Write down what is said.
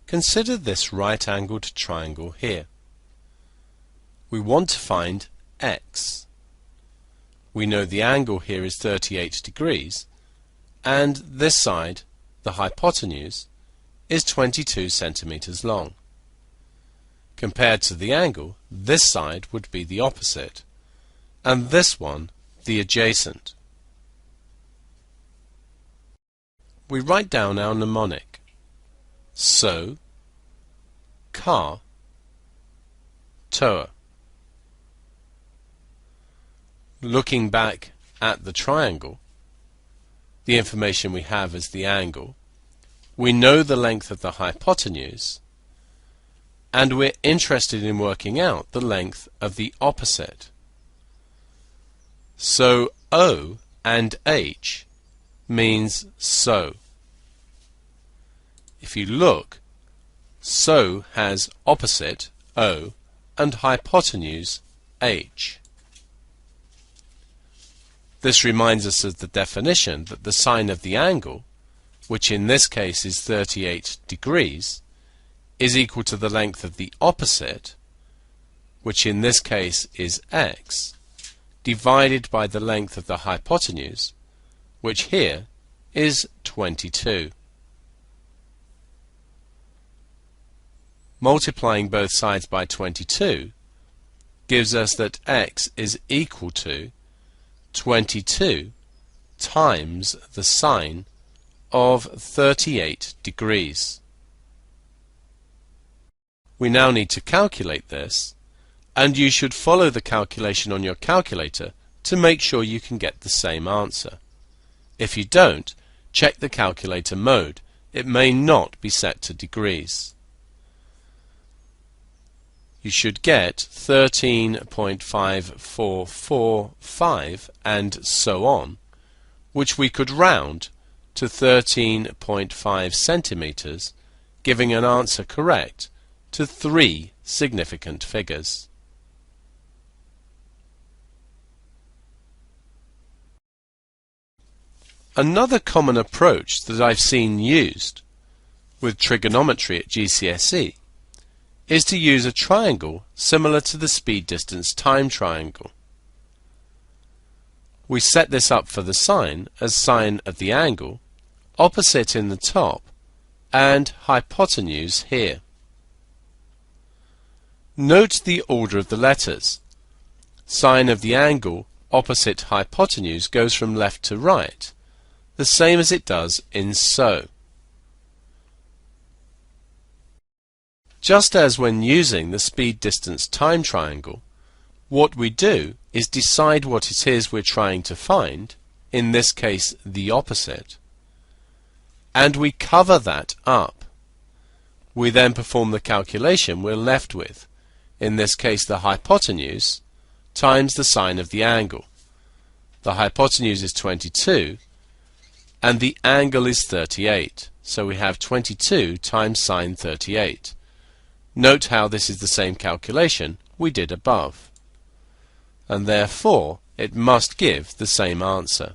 Consider this right-angled triangle here. We want to find x. We know the angle here is 38 degrees, and this side, the hypotenuse, is 22 centimeters long. Compared to the angle, this side would be the opposite, and this one the adjacent. We write down our mnemonic. So, car, toa. Looking back at the triangle, the information we have is the angle. We know the length of the hypotenuse, and we're interested in working out the length of the opposite. So O and H means so. If you look, so has opposite O and hypotenuse H. This reminds us of the definition that the sine of the angle, which in this case is 38 degrees, is equal to the length of the opposite, which in this case is x, divided by the length of the hypotenuse, which here is 22. Multiplying both sides by 22 gives us that x is equal to 22 times the sine of 38 degrees. We now need to calculate this, and you should follow the calculation on your calculator to make sure you can get the same answer. If you don't, check the calculator mode. It may not be set to degrees. You should get 13.5445 and so on, which we could round to 13.5 centimeters, giving an answer correct to 3 significant figures. Another common approach that I've seen used with trigonometry at GCSE is to use a triangle similar to the speed distance time triangle. We set this up for the sine as sine of the angle, opposite in the top, and hypotenuse here. Note the order of the letters. Sine of the angle opposite hypotenuse goes from left to right, the same as it does in so. Just as when using the speed distance time triangle, what we do is decide what it is we're trying to find, in this case the opposite, and we cover that up. We then perform the calculation we're left with, in this case the hypotenuse, times the sine of the angle. The hypotenuse is 22, and the angle is 38, so we have 22 times sine 38. Note how this is the same calculation we did above, and therefore it must give the same answer.